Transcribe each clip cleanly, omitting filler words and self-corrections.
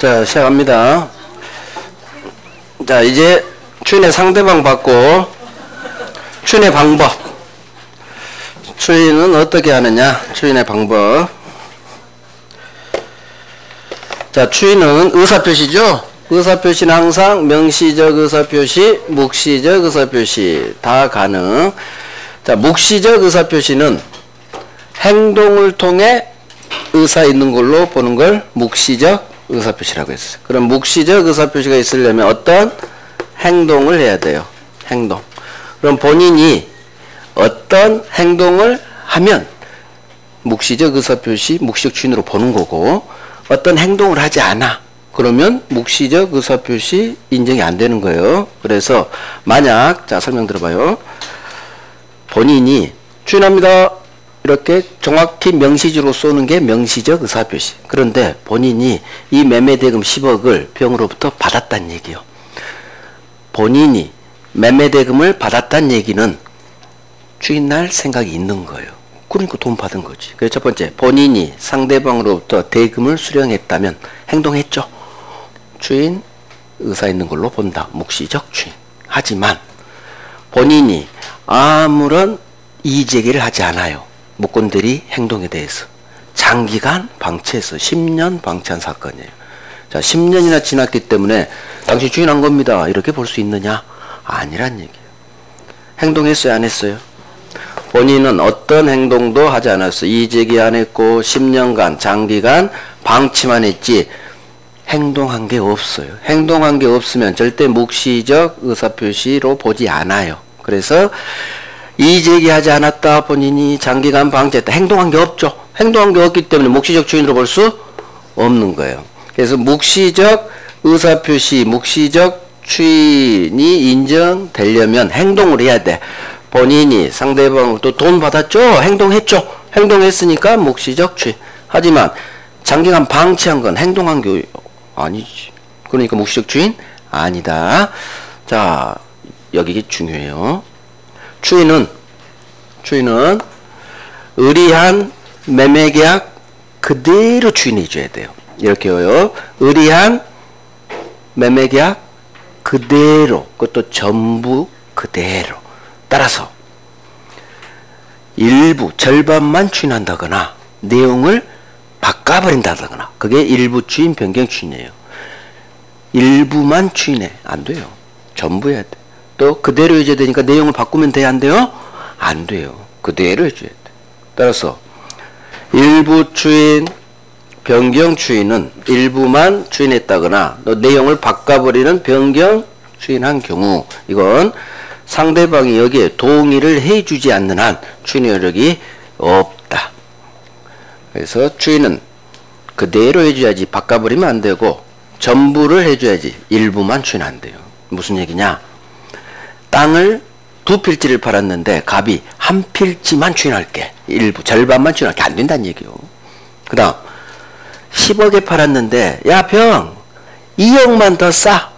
자, 시작합니다. 자, 이제 추인의 상대방 받고 추인의 방법. 추인은 어떻게 하느냐? 추인의 방법. 자, 추인은 의사표시죠? 의사표시는 항상 명시적 의사표시, 묵시적 의사표시 다 가능. 자, 묵시적 의사표시는 행동을 통해 의사 있는 걸로 보는 걸 묵시적 의사표시라고 했어요. 그럼 묵시적 의사표시가 있으려면 어떤 행동을 해야 돼요? 행동. 그럼 본인이 어떤 행동을 하면 묵시적 의사표시, 묵시적 추인으로 보는 거고, 어떤 행동을 하지 않아. 그러면 묵시적 의사표시 인정이 안 되는 거예요. 그래서 만약, 자, 설명 들어봐요. 본인이 추인합니다. 이렇게 정확히 명시적으로 쏘는 게 명시적 의사표시. 그런데 본인이 이 매매대금 10억을 병으로부터 받았다는 얘기요. 본인이 매매대금을 받았다는 얘기는 추인할 생각이 있는 거예요. 그러니까 돈 받은 거지. 그래서 첫 번째, 본인이 상대방으로부터 대금을 수령했다면 행동했죠. 추인 의사 있는 걸로 본다. 묵시적 추인. 하지만 본인이 아무런 이의제기를 하지 않아요. 무건대리 행동에 대해서. 장기간 방치해서 10년 방치한 사건이에요. 자, 10년이나 지났기 때문에 당신 추인한 겁니다. 이렇게 볼 수 있느냐? 아니란 얘기예요. 행동했어요? 안 했어요? 본인은 어떤 행동도 하지 않았어요. 이의제기 안 했고 10년간 장기간 방치만 했지 행동한 게 없어요. 행동한 게 없으면 절대 묵시적 의사표시로 보지 않아요. 그래서 이의제기하지 않았다. 본인이 장기간 방치했다. 행동한 게 없죠. 행동한 게 없기 때문에 묵시적 추인으로 볼 수 없는 거예요. 그래서 묵시적 의사표시, 묵시적 추인이 인정되려면 행동을 해야 돼. 본인이 상대방으로부터 돈 받았죠? 행동했죠? 행동했으니까 묵시적 추인. 하지만 장기간 방치한 건 행동한 게 아니지. 그러니까 묵시적 추인 아니다. 자, 여기 중요해요. 추인은 의리한 매매계약 그대로 추인해 줘야 돼요. 이렇게요. 의리한 매매계약 그대로, 그것도 전부 그대로. 따라서 일부, 절반만 추인한다거나 내용을 바꿔버린다거나 그게 일부 추인, 변경 추인이에요. 일부만 추인해. 안 돼요. 전부 해야 돼. 또 그대로 해줘야 되니까 내용을 바꾸면 돼야 안 돼요? 안 돼요. 그대로 해줘야 돼. 따라서 일부 추인, 변경 추인은 일부만 추인했다거나 또 내용을 바꿔버리는 변경 추인한 경우 이건 상대방이 여기에 동의를 해주지 않는 한 추인의 여력이 없다. 그래서 추인은 그대로 해줘야지 바꿔버리면 안 되고 전부를 해줘야지 일부만 추인 안 돼요. 무슨 얘기냐? 땅을 2필지를 팔았는데 갑이 1필지만 추인할게. 일부, 절반만 추인할게. 안 된다는 얘기요. 그 다음 10억에 팔았는데 야 병 2억만 더 싸.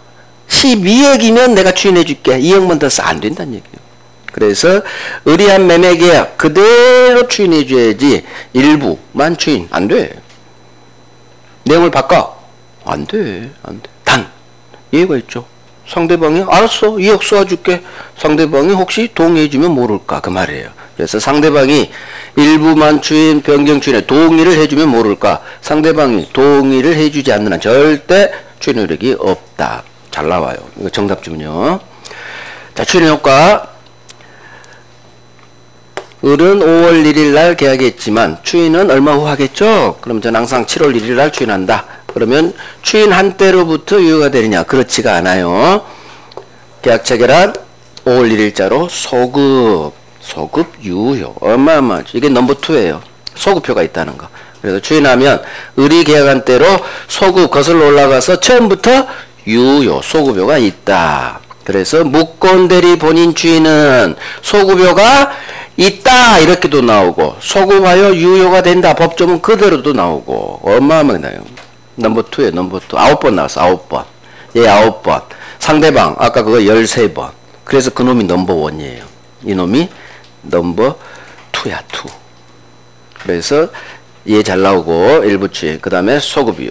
12억이면 내가 추인해줄게. 2억만 더 싸. 안 된다는 얘기예요. 그래서 의리한 매매계약 그대로 추인해줘야지 일부만 추인 안 돼. 내용을 바꿔. 안 돼. 안 돼. 단 예외가 있죠. 상대방이 알았어 2억 쏘아줄게. 상대방이 혹시 동의해주면 모를까 그 말이에요. 그래서 상대방이 일부만 추인, 변경 추인에 동의를 해주면 모를까. 상대방이 동의를 해주지 않는 한 절대 추인 효력이 없다. 잘 나와요. 이거 정답 주문요. 자, 추인 효과. 을은 5월 1일 날 계약했지만 추인은 얼마 후 하겠죠? 그럼 저는 항상 7월 1일 날 추인한다. 그러면 추인 한때로부터 유효가 되느냐? 그렇지가 않아요. 계약 체결한 5월 1일자로 소급 유효. 어마어마하죠. 이게 넘버 2예요. 소급효가 있다는 거. 그래서 추인하면 을이 계약한 때로 소급 거슬러 올라가서 처음부터 유효, 소급효가 있다. 그래서 무권대리 본인 추인은 소급효가 있다. 이렇게도 나오고 소급하여 유효가 된다. 법조문 그대로도 나오고 어마어마하네요. 넘버 2에요. 넘버 2. 9번 나왔어. 9번. 예, 9번. 상대방 아까 그거 13번. 그래서 그놈이 넘버 1이에요. 이놈이 넘버 2야. 2. 그래서 얘 잘 나오고 일부 추인. 그 다음에 소급이요.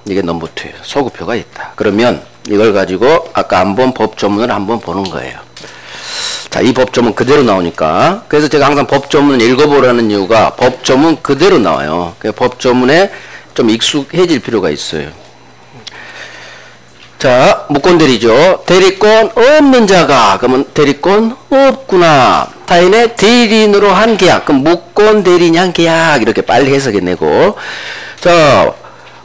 이게 넘버 2예요. 소급표가 있다. 그러면 이걸 가지고 아까 안 본 법조문을 한번 보는 거예요. 자, 이 법조문 그대로 나오니까. 그래서 제가 항상 법조문을 읽어보라는 이유가 법조문 그대로 나와요. 법조문에 좀 익숙해질 필요가 있어요. 자, 무권대리죠. 대리권 없는 자가, 그러면 대리권 없구나. 타인의 대리인으로 한 계약, 그럼 무권대리인이 한 계약, 이렇게 빨리 해석해내고. 자,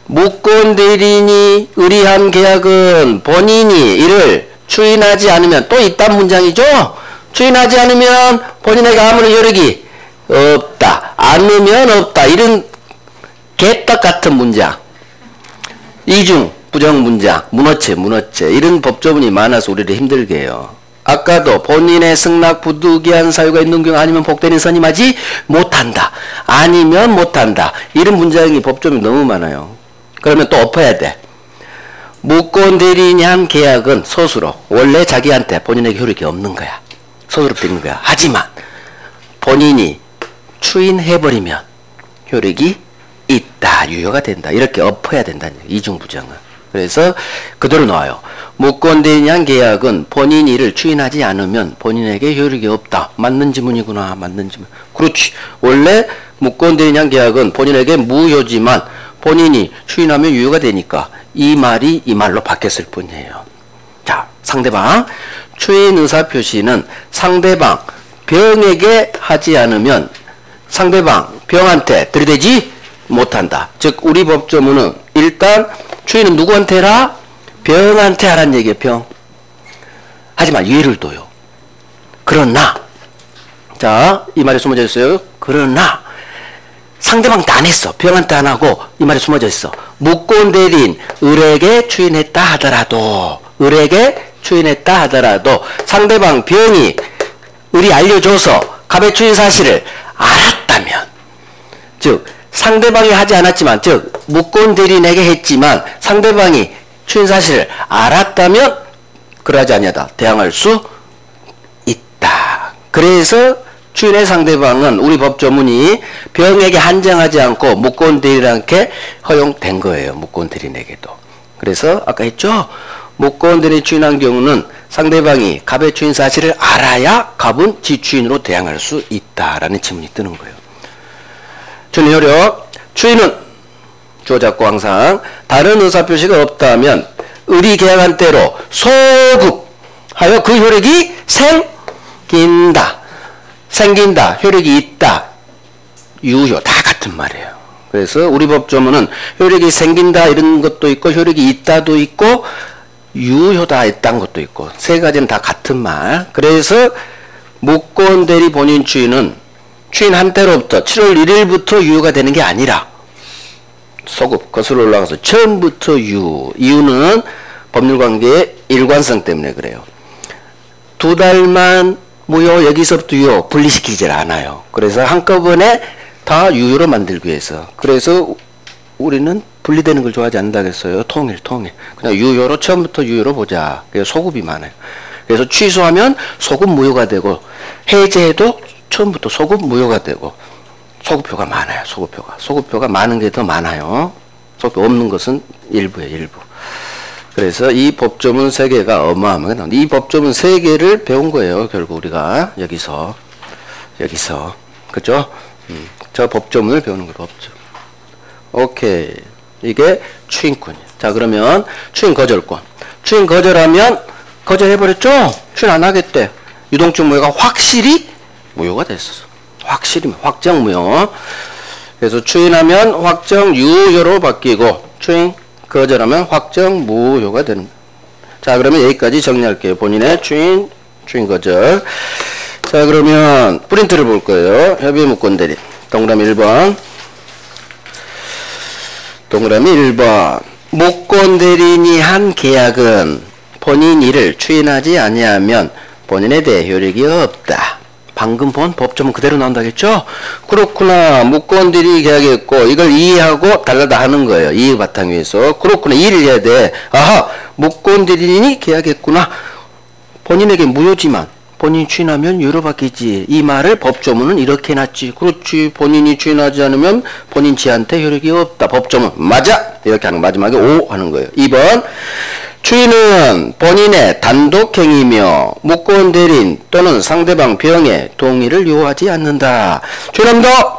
무권대리인이 의리한 계약은 본인이 이를 추인하지 않으면, 또 이딴 문장이죠. 추인하지 않으면 본인에게 아무런 효력이 없다. 않으면 없다. 이런 개떡 같은 문장. 이중 부정 문장, 문어체 이런 법조문이 많아서 우리를 힘들게 해요. 아까도 본인의 승낙 부득이한 사유가 있는 경우 아니면 복대리인 선임하지 못한다. 아니면 못한다. 이런 문장이 법조문이 너무 많아요. 그러면 또 엎어야 돼. 무권대리인이 한 계약은 서술로 원래 자기한테 본인에게 효력이 없는 거야. 서술로 되는 거야. 하지만 본인이 추인해버리면 효력이 있다. 유효가 된다. 이렇게 엎어야 된다는 얘기예요. 이중부정은. 그래서 그대로 나와요. 무권대리인이 한 계약은 본인이 이를 추인하지 않으면 본인에게 효력이 없다. 맞는 지문이구나. 맞는 지문. 그렇지. 원래 무권대리인이 한 계약은 본인에게 무효지만 본인이 추인하면 유효가 되니까 이 말이 이 말로 바뀌었을 뿐이에요. 자, 상대방. 추인 의사표시는 상대방 병에게 하지 않으면 상대방 병한테 들이대지 못한다. 즉 우리 법조문은 일단 추인은 누구한테 해라? 병한테 하란 얘기예요. 병. 하지만 예를 둬요. 그러나 자, 이 말이 숨어져 있어요. 그러나 상대방한테 안 했어. 병한테 안 하고 이 말이 숨어져 있어. 무권대리인 을에게 추인했다 하더라도 을에게 추인했다 하더라도 상대방 병이 을이 알려줘서 갑의 추인 사실을 알았다면, 즉 상대방이 하지 않았지만, 즉 무권대리인에게 했지만 상대방이 추인 사실을 알았다면 그러하지 아니하다. 대항할 수 있다. 그래서 추인의 상대방은 우리 법조문이 병에게 한정하지 않고 무권대리인에게 허용된 거예요. 무권대리인에게도. 그래서 아까 했죠. 무권대리인이 추인한 경우는 상대방이 갑의 추인 사실을 알아야 갑은 지추인으로 대항할 수 있다라는 지문이 뜨는 거예요. 추인 효력. 추인은 주어 잡고 항상 다른 의사표시가 없다면 을이 계약한 대로 소급하여 그 효력이 생긴다. 효력이 있다. 유효. 다 같은 말이에요. 그래서 우리 법조문은 효력이 생긴다 이런 것도 있고 효력이 있다도 있고 유효다 있다는 것도 있고 세 가지는 다 같은 말. 그래서 무권대리 본인 추인은 추인한 때로부터 7월 1일부터 유효가 되는 게 아니라 소급 거슬러 올라가서 처음부터 이유는 법률관계의 일관성 때문에 그래요. 2달만 무효 여기서부터 유효 분리시키질 않아요. 그래서 한꺼번에 다 유효로 만들기 위해서. 그래서 우리는 분리되는 걸 좋아하지 않는다겠어요. 통일. 그냥 유효로 처음부터 유효로 보자. 그래서 소급이 많아요. 그래서 취소하면 소급 무효가 되고 해제해도 처음부터 소급 무효가 되고 소급표가 많아요. 소급표가 많은 게 더 많아요. 소급표 없는 것은 일부예요. 일부. 그래서 이 법조문 3개가 어마어마하게 나옵니다. 이 법조문 3개를 배운 거예요. 결국 우리가 여기서 그죠? 저 법조문을 배우는 거예요. 법조. 오케이. 이게 추인권이에요. 자, 그러면 추인 거절권. 추인 거절하면 거절해버렸죠? 추인 안 하겠대. 유동적 무효가 확실히 무효가 됐어. 확실히 확정 무효. 그래서 추인하면 확정 유효로 바뀌고 추인 거절하면 확정 무효가 되는. 자, 그러면 여기까지 정리할게요. 본인의 추인 거절. 자, 그러면 프린트를 볼 거예요. 협의 무권대리. 동그라미 1번. 동그라미 1번. 무권대리인이 한 계약은 본인 이를 추인하지 아니하면 본인에 대해 효력이 없다. 방금 본 법조문 그대로 나온다겠죠? 그렇구나. 무권대리인이 계약했고 이걸 이해하고 달라다 하는 거예요. 이해 바탕 위에서. 그렇구나. 이해를 해야 돼. 아하. 무권대리인이 계약했구나. 본인에게 무효지만 본인이 추인하면 유효로 바뀌지. 이 말을 법조문은 이렇게 해놨지. 그렇지. 본인이 추인하지 않으면 본인 지한테 효력이 없다. 법조문 맞아. 이렇게 하는 마지막에 오 하는 거예요. 2번 추인은 본인의 단독행위며 묵고온 대리인 또는 상대방 병의 동의를 요하지 않는다. 추인합니다.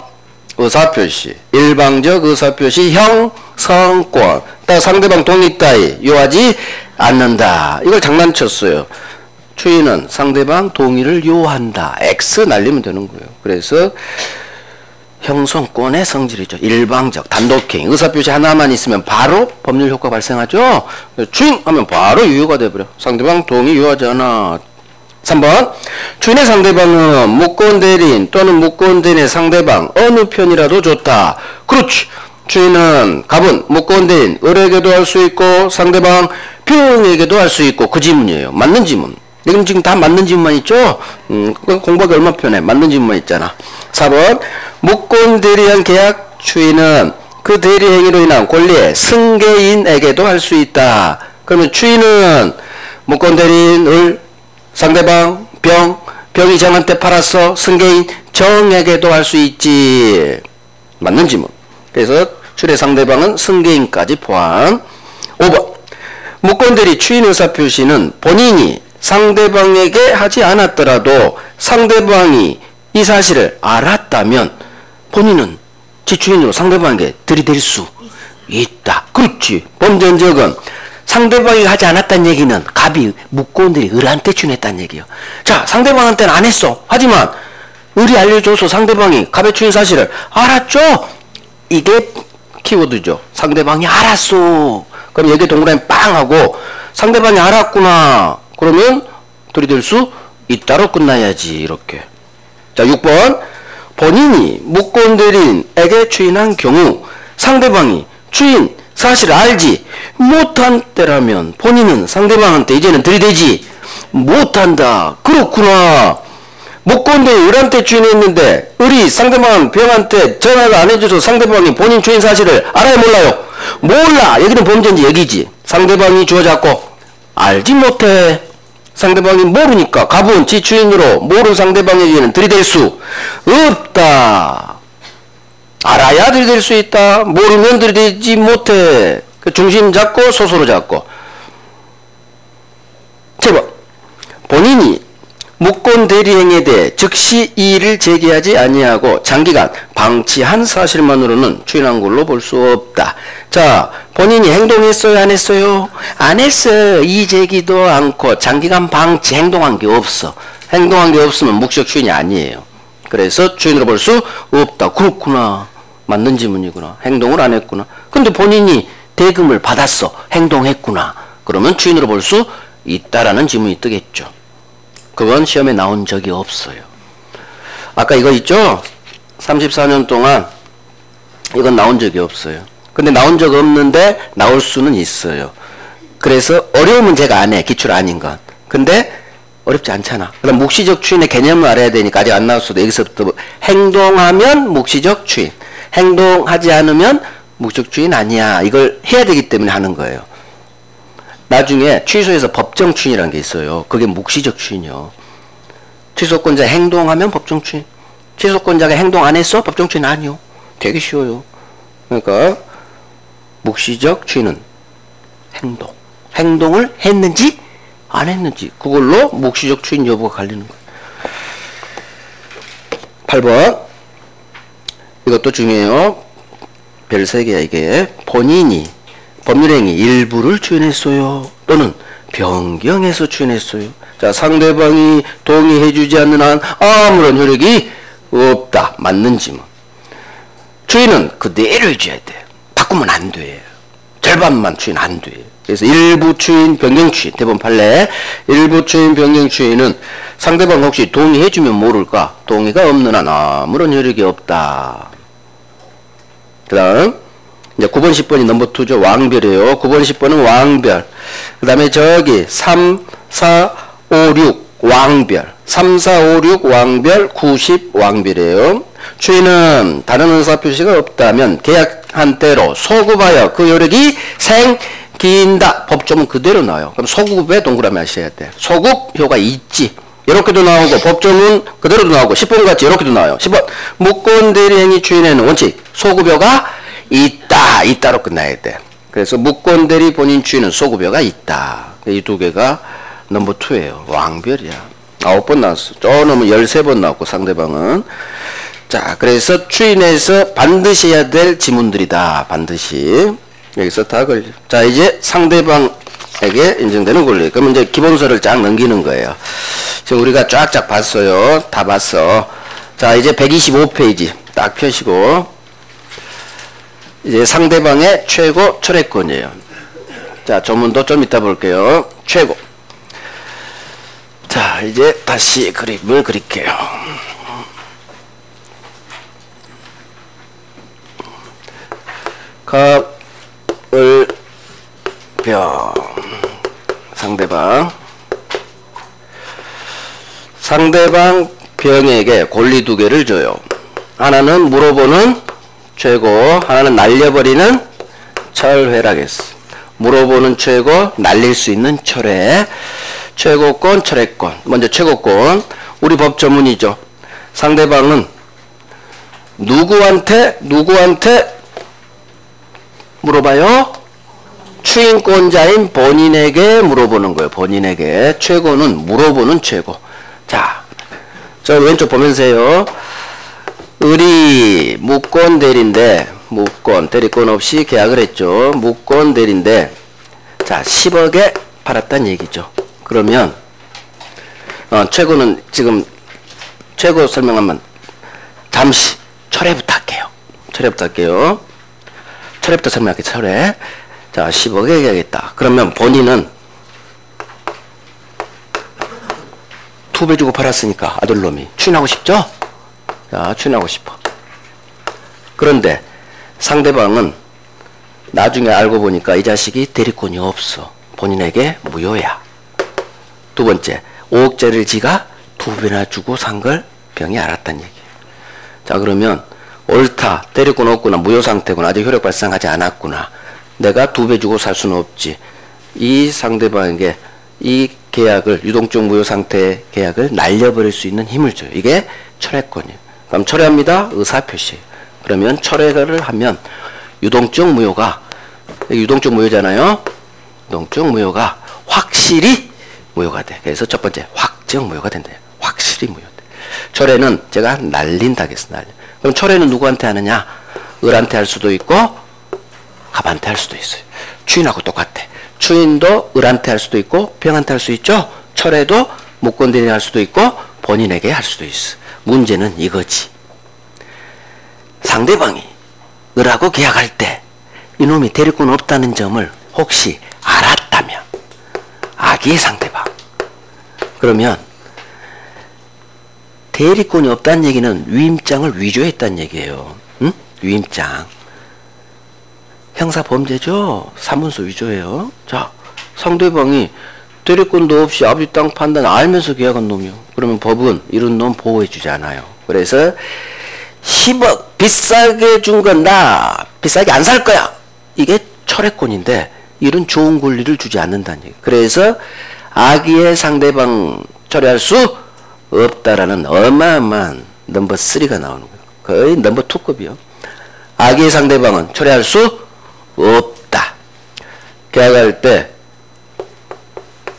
의사표시, 일방적 의사표시, 형성권, 상대방 동의 따위 요하지 않는다. 이걸 장난쳤어요. 추인은 상대방 동의를 요한다. X 날리면 되는 거예요. 그래서 형성권의 성질이죠. 일방적, 단독행위, 의사표시 하나만 있으면 바로 법률 효과 발생하죠. 추인하면 바로 유효가 돼버려. 상대방 동의 요하지 않아. 3번 추인의 상대방은 묵고온 대리인 또는 묵고온 대리인의 상대방 어느 편이라도 좋다. 그렇지. 추인은 갑은 묵고온 대리인 을에게도 할 수 있고 상대방 병에게도 할 수 있고 그 지문이에요. 맞는 지문. 이건 지금 다 맞는 지문만 있죠? 공부하기 얼마나 편해. 맞는 지문만 있잖아. 4번 묵고온 대리한 계약 추인은 그 대리 행위로 인한 권리의 승계인에게도 할 수 있다. 그러면 추인은 묵고온 대리인 을 상대방 병이 정한테 팔았어. 승계인 정에게도 할 수 있지. 맞는 지문. 그래서 추인의 상대방은 승계인까지 포함. 5번 묵고온 대리 추인 의사표시는 본인이 상대방에게 하지 않았더라도 상대방이 이 사실을 알았다면 본인은 지추인으로 상대방에게 들이댈 수 있다. 그렇지. 범죄 흔적은 상대방이 하지 않았다는 얘기는 갑이 묵고온 대리 을한테 추인했다는 얘기예요. 자, 상대방한테는 안 했어. 하지만 을이 알려줘서 상대방이 갑의 추인 사실을 알았죠. 이게 키워드죠. 상대방이 알았어. 그럼 여기 동그라미 빵 하고 상대방이 알았구나. 그러면 들이댈 수 있다로 끝나야지. 이렇게. 자, 6번 본인이 묵고온 대리인에게 추인한 경우 상대방이 추인 사실을 알지 못한 때라면 본인은 상대방한테 이제는 들이대지 못한다. 그렇구나. 묵고온 대리인 을한테 추인했는데 을이 상대방 병한테 전화를 안 해줘서 상대방이 본인 추인 사실을 알아요 몰라요? 몰라. 여기는 범죄인지 얘기지. 상대방이 주어잡고 알지 못해. 상대방이 모르니까 갑은 지 추인으로 모르는 상대방에게는 들이댈 수 없다. 알아야 들이댈 수 있다. 모르면 들이대지 못해. 그 중심 잡고 소수로 잡고. 7번 본인이 묵고온 대리행위에 대해 즉시 이의를 제기하지 아니하고 장기간 방치한 사실만으로는 추인한 걸로 볼 수 없다. 자, 본인이 행동했어요? 안 했어요? 안 했어요. 이의 제기도 않고 장기간 방치 행동한 게 없어. 행동한 게 없으면 묵시적 추인이 아니에요. 그래서 추인으로 볼 수 없다. 그렇구나. 맞는 지문이구나. 행동을 안 했구나. 근데 본인이 대금을 받았어. 행동했구나. 그러면 추인으로 볼 수 있다라는 지문이 뜨겠죠. 그건 시험에 나온 적이 없어요. 아까 이거 있죠? 34년 동안 이건 나온 적이 없어요. 근데 나온 적 없는데 나올 수는 있어요. 그래서 어려운 문제가 안 해. 기출 아닌 건. 근데 어렵지 않잖아. 그럼 묵시적 추인의 개념을 알아야 되니까 아직 안 나왔어도 여기서부터 행동하면 묵시적 추인. 행동하지 않으면 묵시적 추인 아니야. 이걸 해야 되기 때문에 하는 거예요. 나중에 취소에서 법정 추인이라는 게 있어요. 그게 묵시적 추인이요. 취소권자 행동하면 법정 추인. 취소권자가 행동 안 했어? 법정 추인 아니요. 되게 쉬워요. 그러니까 묵시적 추인은 행동. 행동을 했는지 안 했는지 그걸로 묵시적 추인 여부가 갈리는 거예요. 8번 이것도 중요해요. 별 3개야 이게. 본인이 법률행위 일부를 추인했어요. 또는 변경해서 추인했어요. 자, 상대방이 동의해주지 않는 한 아무런 효력이 없다. 맞는 지문. 추인은 그대로 해줘야 돼. 바꾸면 안 돼. 절반만 추인 안 돼. 그래서 일부 추인, 변경 추인. 대법원 판례. 일부 추인, 변경 추인은 상대방 혹시 동의해주면 모를까? 동의가 없는 한 아무런 효력이 없다. 그 다음 이제 9번, 10번이 넘버 2죠. 왕별이에요. 9번, 10번은 왕별. 그 다음에 저기 3, 4, 5, 6 왕별. 3, 4, 5, 6 왕별, 90 왕별이에요. 추인은 다른 의사표시가 없다면 계약한 대로 소급하여 그 효력이 생긴다. 법조문 그대로 나와요. 그럼 소급에 동그라미 하셔야 돼. 소급효가 있지. 이렇게도 나오고 법조문 그대로도 나오고 10번 같이 이렇게도 나와요. 10번 무권 대리 행위 추인에는 원칙 소급여가 있다로 끝나야 돼. 그래서 무권 대리 본인 추인은 소급여가 있다. 이 두 개가 넘버 2예요. 왕별이야. 9번 나왔어. 저 놈은 13번 나왔고 상대방은. 자, 그래서 추인에서 반드시 해야 될 지문들이다. 반드시. 여기서 다 걸려. 자, 이제 상대방에게 인정되는 권리. 그러면 이제 기본서를 쫙 넘기는 거예요. 지금 우리가 쫙쫙 봤어요. 다 봤어. 자, 이제 125페이지 딱 펴시고 이제 상대방의 최고 철회권이에요. 자, 조문도 좀 이따 볼게요. 최고. 자, 이제 다시 그림을 그릴게요. 갑을 병 상대방 병에게 권리 두 개를 줘요. 하나는 물어보는 최고, 하나는 날려버리는 철회라겠어. 물어보는 최고, 날릴 수 있는 철회. 최고권, 철회권. 먼저 최고권. 우리 법 전문이죠. 상대방은 누구한테 물어봐요? 추인권자인 본인에게 물어보는 거예요. 본인에게. 최고는 물어보는 최고. 자, 저 왼쪽 보면서요. 을이 무권 대리인데, 무권, 대리권 없이 계약을 했죠. 무권 대리인데, 자, 10억에 팔았다는 얘기죠. 그러면, 최고는 지금, 최고 설명하면, 잠시, 철회부터 할게요. 철회부터 설명할게요. 철회. 자, 10억에 계약했다. 그러면 본인은, 2배 주고 팔았으니까, 아들놈이. 추인하고 싶죠? 자, 추인하고 싶어. 그런데 상대방은 나중에 알고 보니까 이 자식이 대리권이 없어. 본인에게 무효야. 두 번째, 5억짜리를 지가 2배나 주고 산 걸 병이 알았다는 얘기예요. 자, 그러면 옳다. 대리권 없구나. 무효 상태구나. 아직 효력 발생하지 않았구나. 내가 2배 주고 살 수는 없지. 이 상대방에게 이 계약을, 유동적 무효 상태의 계약을 날려버릴 수 있는 힘을 줘요. 이게 철회권이에요. 그럼 철회합니다. 의사표시. 그러면 철회를 하면 유동적 무효가, 유동적 무효잖아요. 유동적 무효가 확실히 무효가 돼. 그래서 첫 번째, 확정 무효가 된다. 확실히 무효 돼. 철회는 제가 날린다 했어. 날려. 그럼 철회는 누구한테 하느냐? 을한테 할 수도 있고 갑한테 할 수도 있어요. 추인하고 똑같아. 추인도 을한테 할 수도 있고 병한테 할 수 있죠. 철회도 무권대리인에 할 수도 있고 본인에게 할 수도 있어. 문제는 이거지. 상대방이 을하고 계약할 때 이놈이 대리권 없다는 점을 혹시 알았다면, 악의 상대방, 그러면 대리권이 없다는 얘기는 위임장을 위조했다는 얘기예요. 응? 위임장. 형사범죄죠. 사문서 위조예요. 자, 상대방이 대리권도 없이 아버지 땅 판단 알면서 계약한 놈이요. 그러면 법은 이런 놈 보호해주지 않아요. 그래서 10억 비싸게 준 건 나 비싸게 안 살 거야. 이게 철회권인데 이런 좋은 권리를 주지 않는다는 얘기. 그래서 악의의 상대방 철회할 수 없다라는 어마어마한 넘버 3가 나오는 거예요. 거의 넘버 2급이요. 악의의 상대방은 철회할 수 없다. 계약할 때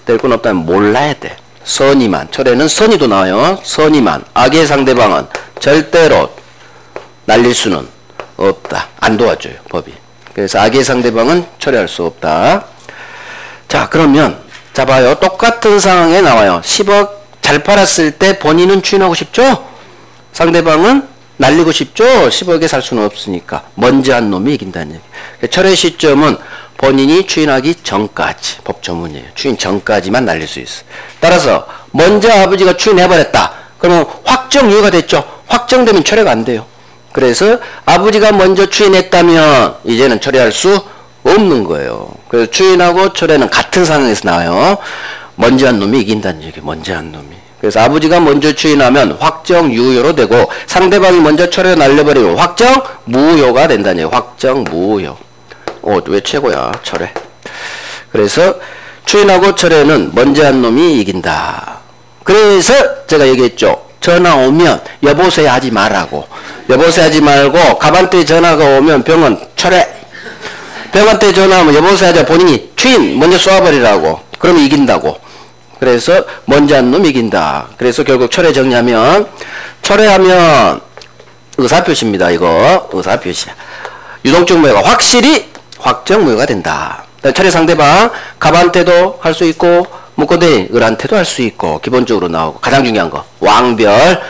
대리권 없다면 몰라야 돼. 선의만. 철회는 선의도 나와요. 선의만. 악의 상대방은 절대로 날릴 수는 없다. 안 도와줘요. 법이. 그래서 악의 상대방은 철회할 수 없다. 자, 그러면 자 봐요. 똑같은 상황에 나와요. 10억 잘 팔았을 때 본인은 추인하고 싶죠? 상대방은 날리고 싶죠? 10억에 살 수는 없으니까 먼저 한 놈이 이긴다는 얘기. 철회 시점은 본인이 추인하기 전까지. 법 전문이에요. 추인 전까지만 날릴 수 있어. 따라서 먼저 아버지가 추인해버렸다. 그러면 확정 유효가 됐죠. 확정되면 철회가 안 돼요. 그래서 아버지가 먼저 추인했다면 이제는 철회할 수 없는 거예요. 그래서 추인하고 철회는 같은 상황에서 나와요. 먼저 한 놈이 이긴다는 얘기. 먼저 한 놈이. 그래서 아버지가 먼저 추인하면 확정 유효로 되고 상대방이 먼저 철회 날려버리면 확정 무효가 된다는 얘기. 확정 무효. 왜 최고야? 철회. 그래서 추인하고 철회는 먼저 한 놈이 이긴다. 그래서 제가 얘기했죠. 전화 오면 여보세요 하지 말라고. 여보세요 하지 말고 갑한테 전화가 오면 병원 철회. 병원한테 전화하면 여보세요 하자 본인이 추인 먼저 쏘아버리라고. 그러면 이긴다고. 그래서 먼저 한 놈 이긴다. 그래서 결국 철회 정리하면 철회하면 의사표시입니다. 이거 의사표시야. 유동적 무효가 확실히 확정무효가 된다. 철회 상대방 갑한테도 할 수 있고 묶어대 을한테도 할 수 있고 기본적으로 나오고 가장 중요한 거 왕별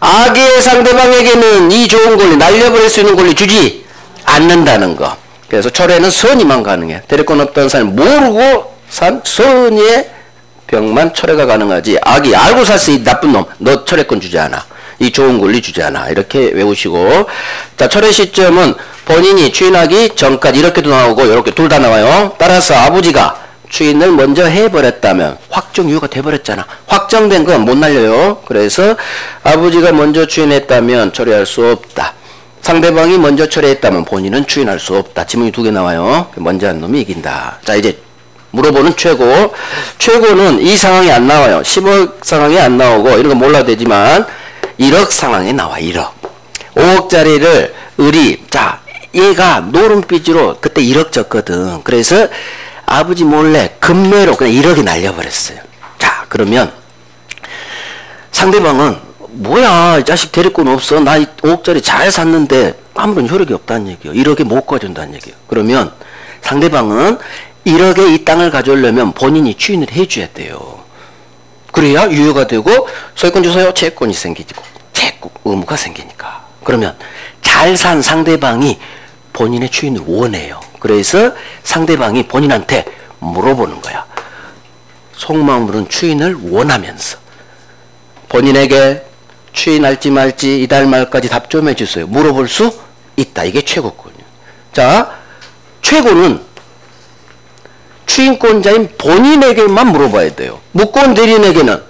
악의 상대방에게는 이 좋은 권리 날려버릴 수 있는 권리 주지 않는다는 거. 그래서 철회는 선의만 가능해. 대리권 없던 사람이 모르고 산 선의의 병만 철회가 가능하지 악이 알고 살 수 있는 나쁜 놈 너 철회권 주지 않아. 이 좋은 권리 주지 않아. 이렇게 외우시고 자 철회 시점은 본인이 추인하기 전까지 이렇게도 나오고 이렇게 둘 다 나와요. 따라서 아버지가 추인을 먼저 해버렸다면 확정유효가 돼버렸잖아. 확정된 건 못 날려요. 그래서 아버지가 먼저 추인했다면 철회할 수 없다. 상대방이 먼저 철회했다면 본인은 추인할 수 없다. 지문이 두 개 나와요. 먼저 한 놈이 이긴다. 자 이제 물어보는 최고. 최고는 이 상황이 안 나와요. 10억 상황이 안 나오고 이런 거 몰라도 되지만 1억 상황에 나와. 1억. 5억짜리를 을이 자 얘가 노름빚으로 그때 1억 졌거든. 그래서 아버지 몰래 금매로 그냥 1억이 날려버렸어요. 자 그러면 상대방은 뭐야 이 자식 데리권 없어. 나 5억짜리 잘 샀는데 아무런 효력이 없다는 얘기예요. 1억에 못 가져온다는 얘기예요. 그러면 상대방은 1억에 이 땅을 가져오려면 본인이 추인을 해줘야 돼요. 그래야 유효가 되고 소유권 주세요. 채권이 생기고 채권 의무가 생기니까. 그러면 잘 산 상대방이 본인의 추인을 원해요. 그래서 상대방이 본인한테 물어보는 거야. 속마음으로는 추인을 원하면서 본인에게 추인할지 말지 이달 말까지 답 좀 해주세요. 물어볼 수 있다. 이게 최고권이에요. 자, 최고는 추인권자인 본인에게만 물어봐야 돼요. 무권 대리인에게는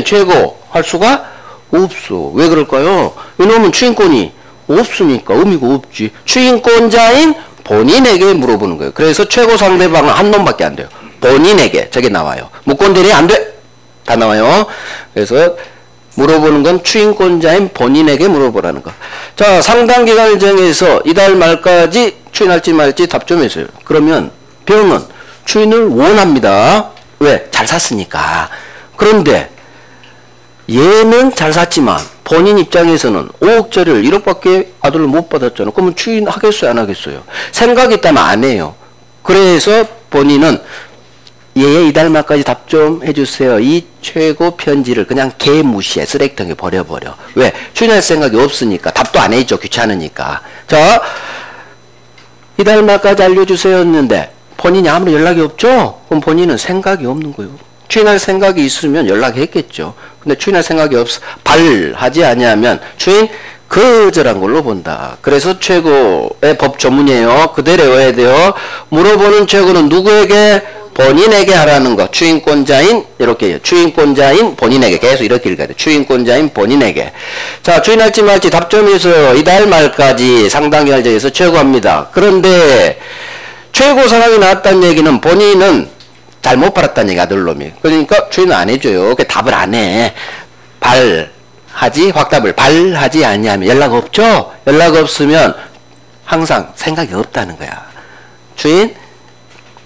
최고 할 수가 없어. 왜 그럴까요? 이놈은 추인권이 없으니까 의미가 없지. 추인권자인 본인에게 물어보는 거예요. 그래서 최고 상대방은 한 놈밖에 안 돼요. 본인에게 저게 나와요. 무권 대리인 안 돼. 다 나와요. 그래서 물어보는 건 추인권자인 본인에게 물어보라는 거. 자, 상당 기간을 정해서 이달 말까지 추인할지 말지 답 좀 해줘요. 그러면 병은 추인을 원합니다. 왜? 잘 샀으니까. 그런데 얘는 잘 샀지만 본인 입장에서는 5억짜리를 1억밖에 아들로 못 받았잖아. 그러면 추인하겠어요? 안 하겠어요? 생각이 있다면 안 해요. 그래서 본인은 얘의 이달 말까지 답 좀 해주세요. 이 최고 편지를 그냥 개무시해. 쓰레기통에 버려버려. 왜? 추인할 생각이 없으니까. 답도 안 해줘. 귀찮으니까. 자, 이달 말까지 알려주세요 했는데 본인이 아무런 연락이 없죠? 그럼 본인은 생각이 없는 거예요. 추인할 생각이 있으면 연락했겠죠. 근데 추인할 생각이 없어. 발하지 아니하면 추인 거절한 걸로 본다. 그래서 최고의 법 조문이에요. 그대로 외워야 돼요. 물어보는 최고는 누구에게? 본인에게 하라는 거. 추인권자인 이렇게 추인권자인 본인에게 계속 이렇게 읽어야 돼. 추인권자인 본인에게. 자, 추인할지 말지 답점에서 이달 말까지 상당 기간을 정해서 최고합니다. 그런데 최고 상황이 나왔다는 얘기는 본인은 잘못 팔았다는 얘기 아들놈이. 그러니까 추인을 안 해줘요. 그 답을 안 해. 발하지 확답을 발하지 아니하면 연락 없죠. 연락 없으면 항상 생각이 없다는 거야. 추인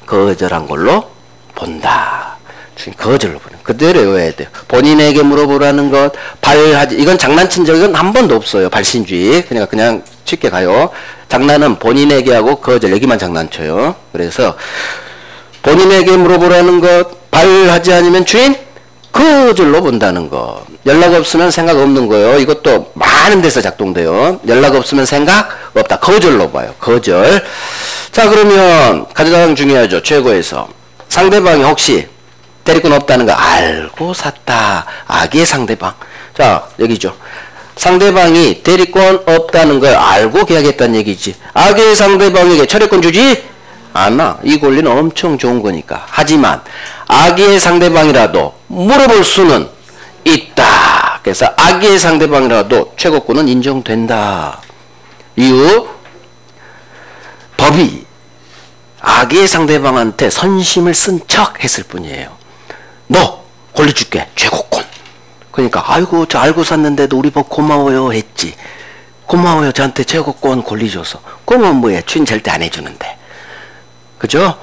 거절한 걸로 본다. 추인 거절로 보는. 그대로 외워야 돼요. 본인에게 물어보라는 것, 발하지. 이건 장난친 적은 한 번도 없어요. 발신주의. 그러니까 그냥 쉽게 가요. 장난은 본인에게 하고 거절 여기만 장난쳐요. 그래서 본인에게 물어보라는 것, 발하지 않으면 추인 거절로 본다는 거. 연락 없으면 생각 없는 거예요. 이것도 많은 데서 작동돼요. 연락 없으면 생각 없다. 거절로 봐요. 거절. 자, 그러면 가장 중요하죠. 최고에서 상대방이 혹시 대리권 없다는 거 알고 샀다. 악의 상대방. 자, 여기죠. 상대방이 대리권 없다는 걸 알고 계약했다는 얘기지. 악의 상대방에게 철회권 주지 않아. 이 권리는 엄청 좋은 거니까. 하지만 악의 상대방이라도 물어볼 수는 있다. 그래서 악의 상대방이라도 최고권은 인정된다. 이유, 법이 악의 상대방한테 선심을 쓴 척 했을 뿐이에요. 너 권리주께 최고권. 그러니까 아이고 저 알고 샀는데도 우리 법 고마워요 했지. 고마워요 저한테 최고권 권리 줘서. 그러면 뭐해? 추인 절대 안 해주는데. 그죠?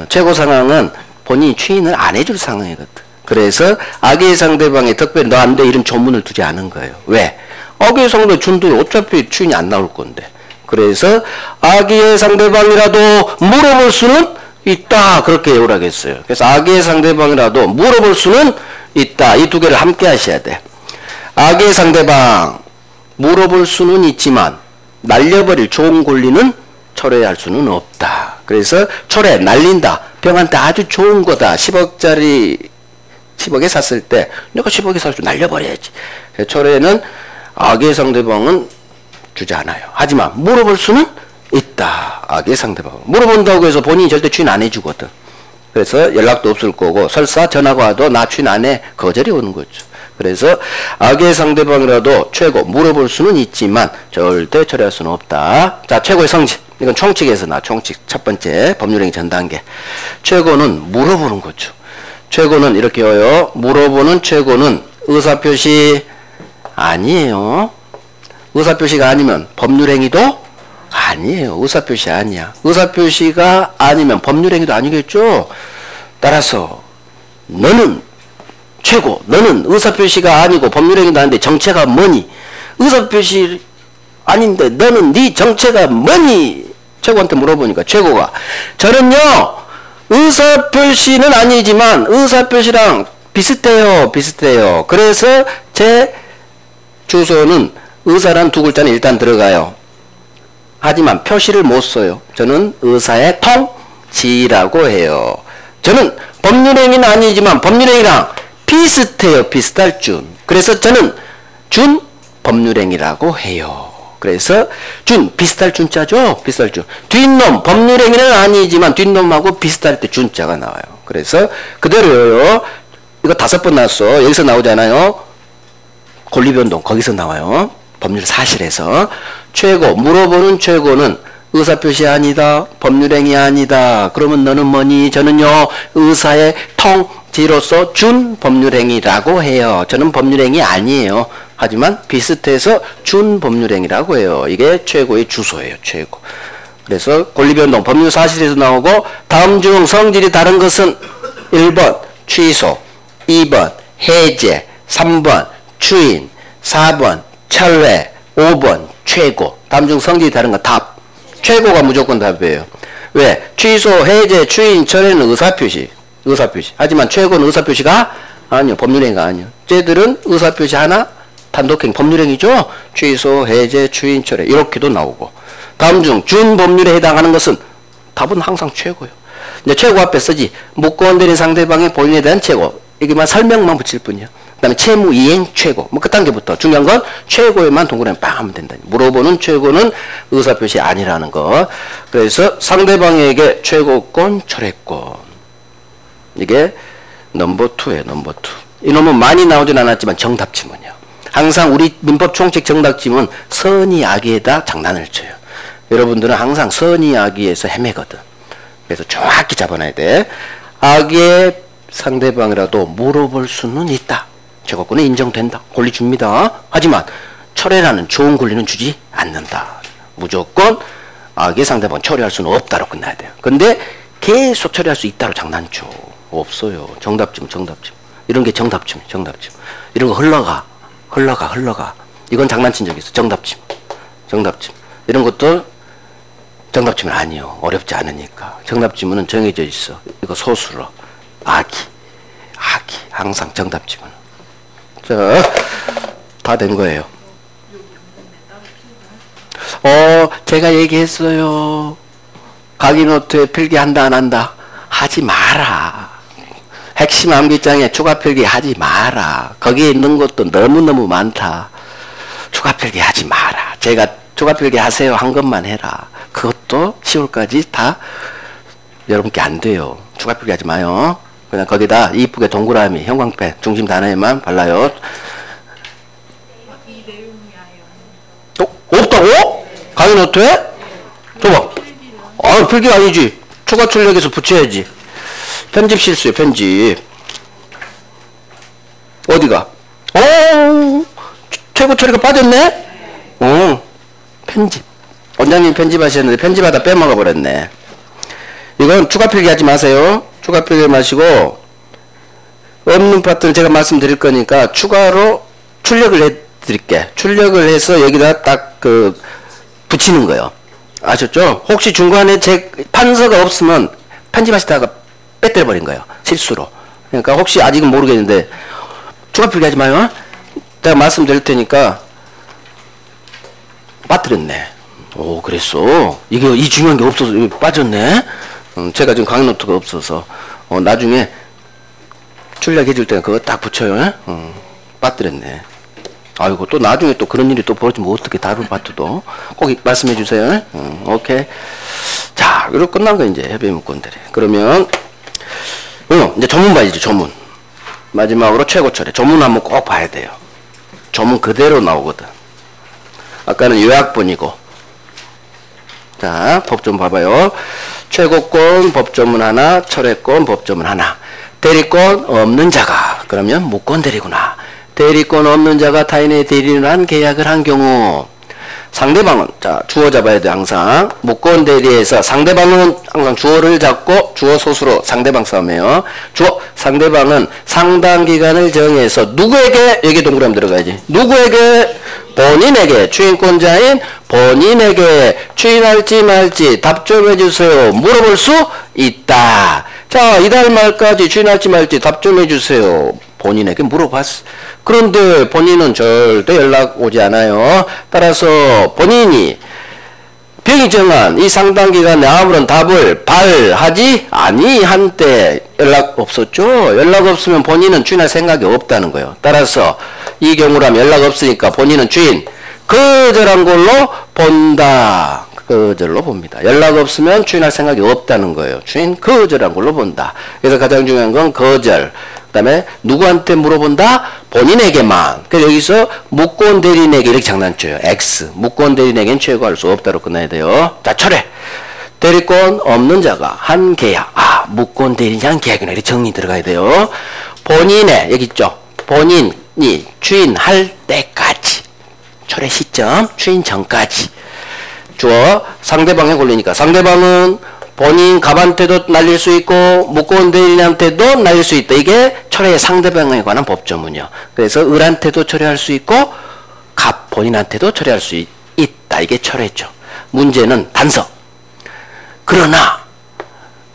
최고 상황은 본인이 추인을 안 해줄 상황이거든. 그래서 악의 상대방에 특별히 너 안 돼 이런 조문을 두지 않은 거예요. 왜? 악의 상대 준들 어차피 추인이 안 나올 건데. 그래서 악의 상대방이라도 물어볼 수는 있다. 그렇게 외우라겠어요. 그래서 악의 상대방이라도 물어볼 수는 있다. 이 두 개를 함께 하셔야 돼. 악의 상대방 물어볼 수는 있지만 날려버릴 좋은 권리는 철회할 수는 없다. 그래서 철회, 날린다. 병한테 아주 좋은 거다. 10억짜리 10억에 샀을 때 내가 10억에 살 줄 날려버려야지. 철회는 악의 상대방은 주지 않아요. 하지만 물어볼 수는 있다. 악의 상대방. 물어본다고 해서 본인이 절대 추인 안 해주거든. 그래서 연락도 없을 거고 설사 전화가 와도 나 추인 안 해. 거절이 오는 거죠. 그래서 악의 상대방이라도 최고 물어볼 수는 있지만 절대 처리할 수는 없다. 자, 최고의 성질. 이건 총칙에서 나 총칙 첫 번째 법률행위 전 단계. 최고는 물어보는 거죠. 최고는 이렇게 해요. 물어보는 최고는 의사표시 아니에요. 의사표시가 아니면 법률행위도 아니에요. 의사표시 아니야. 의사표시가 아니면 법률행위도 아니겠죠. 따라서 너는 최고, 너는 의사표시가 아니고 법률행위도 아닌데 정체가 뭐니? 의사표시 아닌데 너는 네 정체가 뭐니? 최고한테 물어보니까 최고가 저는요 의사표시는 아니지만 의사표시랑 비슷해요. 비슷해요. 그래서 제 주소는 의사란 두 글자는 일단 들어가요. 하지만 표시를 못 써요. 저는 의사의 통지라고 해요. 저는 법률행위는 아니지만 법률행위랑 비슷해요. 비슷할 준. 그래서 저는 준 법률행위라고 해요. 그래서 준 비슷할 준자죠. 비슷할 준. 뒷놈 법률행위는 아니지만 뒷놈하고 비슷할 때 준자가 나와요. 그래서 그대로요. 이거 5번 나왔어. 여기서 나오잖아요. 권리변동 거기서 나와요. 법률 사실에서 최고 물어보는 최고는 의사표시 아니다. 법률행위 아니다. 그러면 너는 뭐니? 저는요 의사의 통지로서 준 법률행위라고 해요. 저는 법률행위 아니에요. 하지만 비슷해서 준 법률행위라고 해요. 이게 최고의 주소예요. 최고. 그래서 권리변동 법률 사실에서 나오고 다음 중 성질이 다른 것은 1번 취소, 2번 해제, 3번 추인, 4번 철회, 5번 최고. 다음 중 성질이 다른 거 답. 최고가 무조건 답이에요. 왜? 취소, 해제, 추인, 철회는 의사표시. 의사표시. 하지만 최고는 의사표시가 아니요. 법률행위가 아니요. 쟤들은 의사표시 하나 단독행 법률행위죠. 취소, 해제, 추인, 철회 이렇게도 나오고. 다음 중 준법률에 해당하는 것은 답은 항상 최고요. 이제 최고 앞에 쓰지. 묻고원되는 상대방의 본인에 대한 최고. 이게만 설명만 붙일 뿐이야. 그 다음에 채무 이행 최고. 뭐 그 단계부터 중요한 건 최고에만 동그라미 빵 하면 된다. 물어보는 최고는 의사표시 아니라는 거. 그래서 상대방에게 최고권, 철회권. 이게 넘버 2예요. 넘버 2. 이놈은 많이 나오진 않았지만 정답지문이요. 항상 우리 민법 총칙 정답지문 선의 악의에다 장난을 쳐요. 여러분들은 항상 선의 악의에서 헤매거든. 그래서 정확히 잡아놔야 돼. 악의 상대방이라도 물어볼 수는 있다. 최고권은 인정된다. 권리 줍니다. 하지만 철회라는 좋은 권리는 주지 않는다. 무조건 악의 상대방 처리할 수는 없다로 끝나야 돼요. 근데 계속 처리할 수 있다로 장난쳐. 없어요. 정답지문, 정답지문. 이런 게 정답지문, 정답지문. 이런 거 흘러가. 이건 장난친 적 있어. 정답지문, 정답지문. 이런 것도 정답지문 아니요. 어렵지 않으니까. 정답지문은 정해져 있어. 이거 소수로. 악의. 항상 정답지문. 자, 다 된 거예요. 제가 얘기했어요. 강의노트에 필기한다 안 한다? 하지 마라. 핵심 암기장에 추가 필기 하지 마라. 거기에 있는 것도 너무너무 많다. 추가 필기 하지 마라. 제가 추가 필기 하세요 한 것만 해라. 그것도 10월까지 다 여러분께 안 돼요. 추가 필기 하지 마요. 그냥 거기다 이쁘게 동그라미 형광펜 중심 단어에만 발라요. 없다고? 강의 노트에? 줘봐. 필기 아니지. 추가 출력해서 붙여야지. 편집 실수예요. 편집. 어디가? 최고 처리가 빠졌네? 편집. 원장님 편집하셨는데 편집하다 빼먹어 버렸네. 이건 추가 필기하지 마세요. 추가 필기 마시고 없는 파트는 제가 말씀드릴 거니까 추가로 출력을 해 드릴게. 출력을 해서 여기다 딱 붙이는 거예요. 아셨죠? 혹시 중간에 제 판서가 없으면 편집하시다가 빼뜨려 버린 거예요. 실수로. 그러니까 혹시 아직은 모르겠는데 추가 필기하지 마요. 제가 말씀드릴 테니까 빠뜨렸네. 오, 그랬어. 이게 이 중요한 게 없어서 빠졌네. 제가 지금 강의 노트가 없어서 나중에 출력해 줄 때는 그거 딱 붙여요. 빠뜨렸네. 아이고, 또 나중에 또 그런 일이 또 벌어지면 어떻게 다른 파트도 꼭 말씀해 주세요. 오케이. 자, 그리고 끝난 거 이제 협의 문건들이. 그러면 이제 전문 봐야죠. 전문. 마지막으로 최고 처리. 전문 한번 꼭 봐야 돼요. 전문 그대로 나오거든. 아까는 요약본이고. 자, 법 좀 봐봐요. 최고권 법조문 하나, 철회권 법조문 하나. 대리권 없는 자가 그러면 무권 대리구나. 대리권 없는 자가 타인의 대리를 한 계약을 한 경우 상대방은 자 주어 잡아야 돼. 항상 무권 대리에서 상대방은 항상 주어를 잡고 주어 소수로 상대방 싸움이에요. 주어 상대방은 상당 기간을 정해서 누구에게 여기 동그라미 들어가야지. 누구에게? 본인에게 추인권자인 본인에게 추인할지 말지 답 좀 해주세요. 물어볼 수 있다. 자, 이달 말까지 추인할지 말지 답 좀 해주세요. 본인에게 물어봤어. 그런데 본인은 절대 연락 오지 않아요. 따라서 본인이 병이 정한 이 상당 기간에 아무런 답을 발하지 아니한 때 연락 없었죠. 연락 없으면 본인은 추인할 생각이 없다는 거예요. 따라서 이 경우라면 연락 없으니까 본인은 추인 거절한 걸로 본다. 거절로 봅니다. 연락 없으면 추인할 생각이 없다는 거예요. 추인 거절한 걸로 본다. 그래서 가장 중요한 건 거절. 그 다음에 누구한테 물어본다? 본인에게만. 그래서 여기서 무권 대리인에게 이렇게 장난쳐요. X. 무권 대리인에게는 최고할 수 없다로 끝나야 돼요. 자, 철회. 대리권 없는 자가 한 계약. 무권 대리인이 한 계약이네. 이렇게 정리 들어가야 돼요. 본인의, 여기 있죠. 본인이 추인할 때까지. 철회 시점, 추인 전까지. 주어 상대방에 걸리니까 상대방은 본인 갑한테도 날릴 수 있고 무권 대리인한테도 날릴 수 있다. 이게 철회의 상대방에 관한 법조문이요. 그래서 을한테도 철회할 수 있고 갑 본인한테도 철회할 수 있다. 이게 철회죠. 문제는 단서. 그러나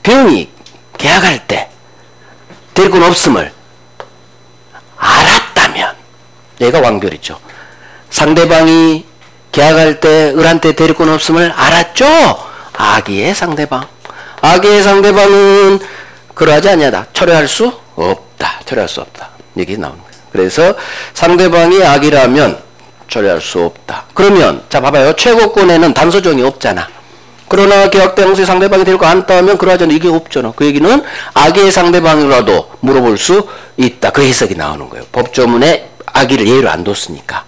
병이 계약할 때 대리권 없음을 알았다면 얘가 완결이죠. 상대방이 계약할 때 을한테 대리권 없음을 알았죠? 악의의 상대방. 악의의 상대방은 그러하지 아니하다. 철회할 수 없다. 철회할 수 없다. 얘기 나오는 거예요. 그래서 상대방이 악이라면 철회할 수 없다. 그러면 자 봐봐요. 최고권에는 단서정이 없잖아. 그러나 계약 당시 상대방이 대리권 안 따면 그러하지 않아. 이게 없잖아. 그 얘기는 악의의 상대방이라도 물어볼 수 있다. 그 해석이 나오는 거예요. 법조문에 악의를 예를 안 뒀으니까.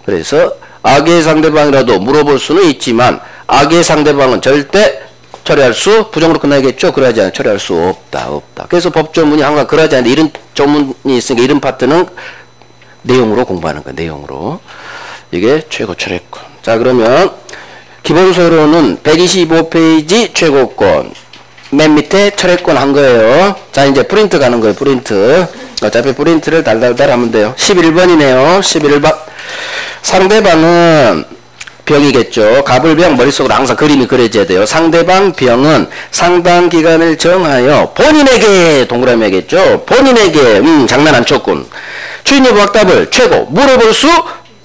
그래서 악의 상대방이라도 물어볼 수는 있지만 악의 상대방은 절대 처리할 수 부정으로 끝나겠죠. 그러하지 않아 처리할 수 없다. 그래서 법조문이 항상 그러하지 않는데 이런 조문이 있으니까 이런 파트는 내용으로 공부하는 거예요. 내용으로. 이게 최고 철회권. 자, 그러면 기본서로는 125페이지 최고권 맨 밑에 철회권 한 거예요. 자, 이제 프린트 가는 거예요. 프린트. 어차피 프린트를 달달달 하면 돼요. 11번이네요. 11번. 상대방은 병이겠죠. 갑을병 머릿속으로 항상 그림이 그려져야 돼요. 상대방 병은 상당 기간을 정하여 본인에게 동그라미겠죠. 본인에게 장난 안 쳤군. 추인 여부 확답을 최고 물어볼 수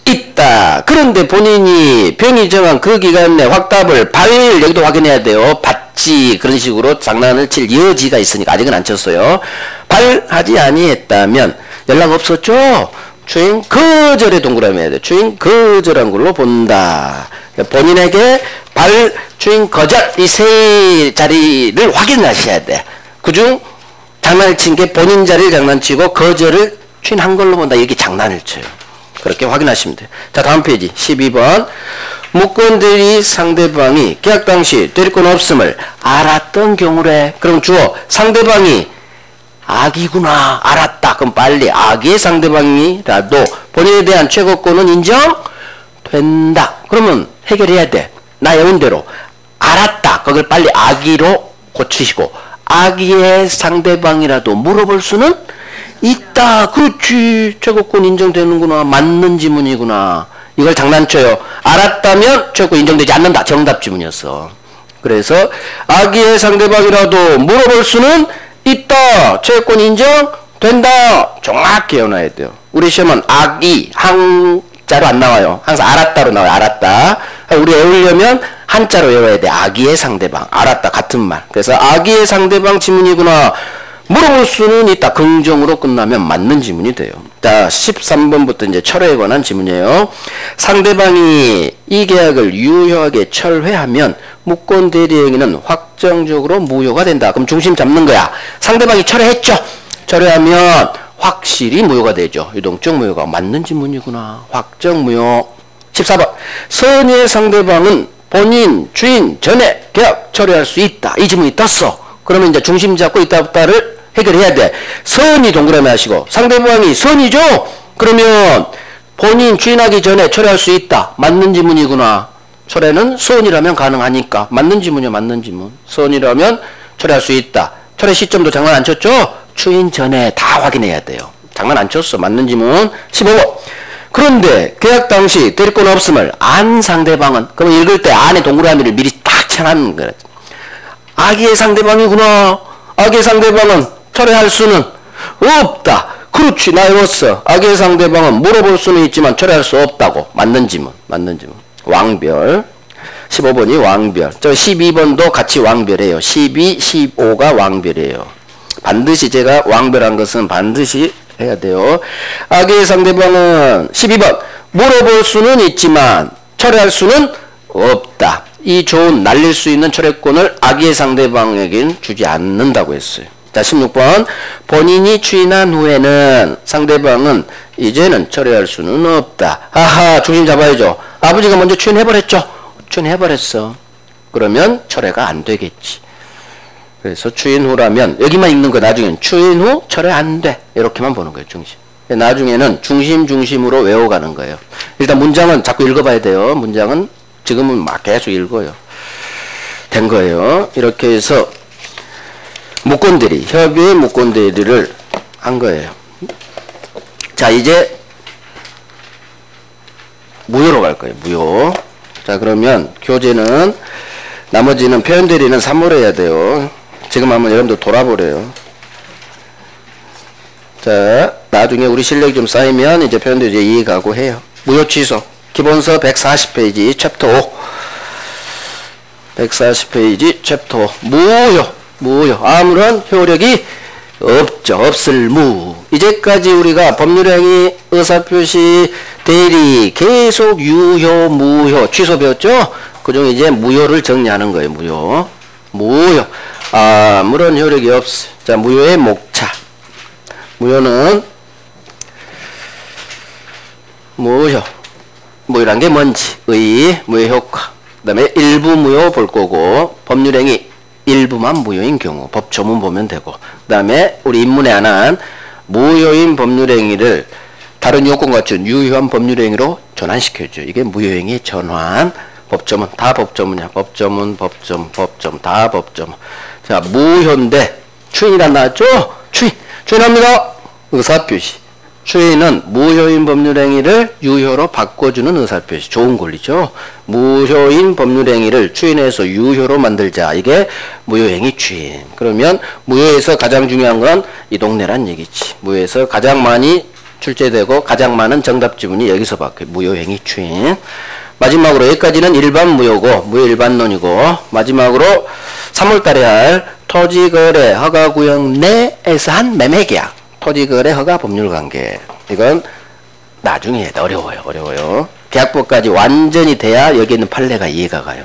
있다. 그런데 본인이 병이 정한 그 기간 내 확답을 여기도 확인해야 돼요. 받지 그런 식으로 장난을 칠 여지가 있으니까 아직은 안 쳤어요. 발하지 아니했다면 연락 없었죠. 추인 거절의 동그라미 해야 돼. 추인 거절한 걸로 본다. 본인에게 추인 거절 이 세 자리를 확인하셔야 돼. 그중 장난을 친 게 본인 자리를 장난치고 거절을 추인한 걸로 본다. 이렇게 장난을 쳐요. 그렇게 확인하시면 돼요. 자, 다음 페이지 12번. 무권대리 상대방이 계약 당시 대리권 없음을 알았던 경우래. 그럼 주어 상대방이 악이구나 알았다. 그럼 빨리 악의 상대방이라도 본인에 대한 최고권은 인정된다. 그러면 해결해야 돼. 나 외운대로 알았다. 그걸 빨리 악의로 고치시고 악의의 상대방이라도 물어볼 수는 있다. 그렇지. 최고권 인정되는구나. 맞는 지문이구나. 이걸 장난쳐요. 알았다면 최고권 인정되지 않는다. 정답 지문이었어. 그래서 악의의 상대방이라도 물어볼 수는 있다. 최고권 인정된다. 정확히 외워놔야 돼요. 우리 시험은 악의 한자로 안 나와요. 항상 알았다로 나와요. 알았다. 우리 외우려면 한자로 외워야 돼. 악의의 상대방. 알았다. 같은 말. 그래서 악의의 상대방 지문이구나. 물어볼 수는 있다. 긍정으로 끝나면 맞는 지문이 돼요. 자, 13번부터 이제 철회에 관한 지문이에요. 상대방이 이 계약을 유효하게 철회하면 무권 대리행위는 확정적으로 무효가 된다. 그럼 중심 잡는 거야. 상대방이 철회했죠. 철회하면 확실히 무효가 되죠. 유동적 무효가 맞는 지문이구나. 확정 무효. 14번. 선의의 상대방은 본인, 주인 전에 계약 철회할 수 있다. 이 지문이 떴어. 그러면 이제 중심 잡고 있다 없다를 해결해야 돼. 선이 동그라미 하시고 상대방이 선이죠? 그러면 본인 주인하기 전에 철회할 수 있다. 맞는 지문이구나. 철회는 선이라면 가능하니까. 맞는 지문이요. 맞는 지문. 선이라면 철회할 수 있다. 철회 시점도 장난 안 쳤죠? 주인 전에 다 확인해야 돼요. 장난 안 쳤어. 맞는 지문. 15번. 그런데 계약 당시 대리권 없음을 안 상대방은, 그럼 읽을 때 안에 동그라미를 미리 딱 쳐놨는 거야. 악의의 상대방이구나. 악의 상대방은 철회할 수는 없다. 그렇지. 나 외웠어. 악의 상대방은 물어볼 수는 있지만 철회할 수 없다고. 맞는 지문. 맞는 지문. 왕별. 15번이 왕별. 저 12번도 같이 왕별이에요. 12, 15가 왕별이에요. 반드시 제가 왕별한 것은 반드시 해야 돼요. 악의 상대방은 12번. 물어볼 수는 있지만 철회할 수는 없다. 이 좋은 날릴 수 있는 철회권을 악의 상대방에겐 주지 않는다고 했어요. 자, 16번. 본인이 추인한 후에는 상대방은 이제는 철회할 수는 없다. 아하, 중심 잡아야죠. 아버지가 먼저 추인해버렸죠. 추인해버렸어. 그러면 철회가 안 되겠지. 그래서 추인 후라면 여기만 읽는 거. 나중엔 추인 후 철회 안 돼. 이렇게만 보는 거예요. 중심. 나중에는 중심으로 외워가는 거예요. 일단 문장은 자꾸 읽어봐야 돼요. 문장은 지금은 막 계속 읽어요. 된 거예요. 이렇게 해서 무권대리, 협의의 무권대리를 한 거예요. 자, 이제 무효로 갈 거예요. 무효. 자, 그러면 교재는 나머지는 표현대리는 3으로 해야 돼요. 지금 한번 여러분들 돌아보래요. 자, 나중에 우리 실력이 좀 쌓이면 이제 표현대리 이제 이해가고 해요. 무효 취소. 기본서 140페이지 챕터 5. 140페이지 챕터 5. 무효. 아무런 효력이 없죠. 없을 무. 이제까지 우리가 법률행위, 의사표시, 대리 계속 유효, 무효, 취소 배웠죠? 그중에 이제 무효를 정리하는 거예요. 무효. 아무런 효력이 없어. 자, 무효의 목차. 무효는 무효란 게 뭔지, 무효 효과. 그 다음에 일부 무효 볼 거고, 법률행위 일부만 무효인 경우 법조문 보면 되고, 그 다음에 우리 입문에 안 한 무효인 법률행위를 다른 요건 갖춘 유효한 법률행위로 전환시켜줘. 이게 무효행위 전환. 법조문 다 법조문이야. 법조문 다 법조문. 자, 무효인데 추인이란 나왔죠? 추인합니다. 의사표시. 추인은 무효인 법률행위를 유효로 바꿔주는 의사표시. 좋은 권리죠. 무효인 법률행위를 추인해서 유효로 만들자. 이게 무효행위 추인. 그러면 무효에서 가장 중요한 건 이 동네란 얘기지. 무효에서 가장 많이 출제되고 가장 많은 정답 지문이 여기서 바뀌어요. 무효행위 추인. 마지막으로 여기까지는 일반 무효고 무효 일반론이고, 마지막으로 3월달에 할 토지거래 허가구역 내에서 한 매매계약. 토지거래 허가 법률관계. 이건 나중에 해야 돼. 어려워요. 계약법까지 완전히 돼야 여기 있는 판례가 이해가 가요.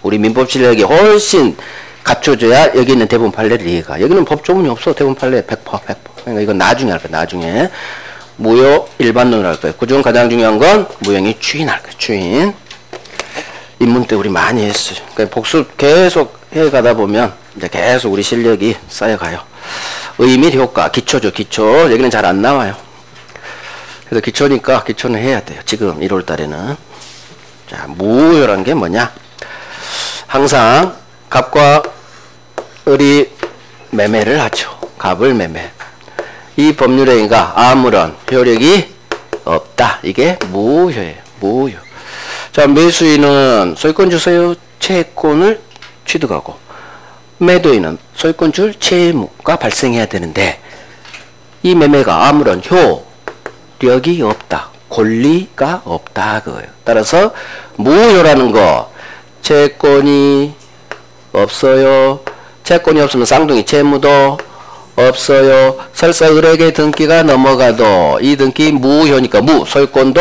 우리 민법 실력이 훨씬 갖춰져야 여기 있는 대부분 판례를 이해가. 여기는 법조문이 없어. 대부분 판례 100%. 그러니까 이건 나중에 할 거야. 나중에. 무효 일반론을 할 거예요. 그중 가장 중요한 건 무효행위 추인할 거예요. 추인. 입문 때 우리 많이 했어요. 그러니까 복습 계속 해가다 보면 이제 계속 우리 실력이 쌓여가요. 의미 효과, 기초죠, 기초. 여기는 잘 안 나와요. 그래서 기초니까 기초는 해야 돼요. 지금 1월 달에는. 자, 무효란 게 뭐냐? 항상 갑과 을이 매매를 하죠. 갑을 매매. 이 법률행위가 아무런 효력이 없다. 이게 무효예요. 무효. 자, 매수인은 소유권 주세요. 채권을 취득하고, 매도인은 소유권 줄 채무가 발생해야 되는데, 이 매매가 아무런 효력이 없다. 권리가 없다. 그거예요. 따라서 무효라는 거, 채권이 없어요. 채권이 없으면 쌍둥이 채무도 없어요. 설사 을에게 등기가 넘어가도 이 등기 무효니까 소유권도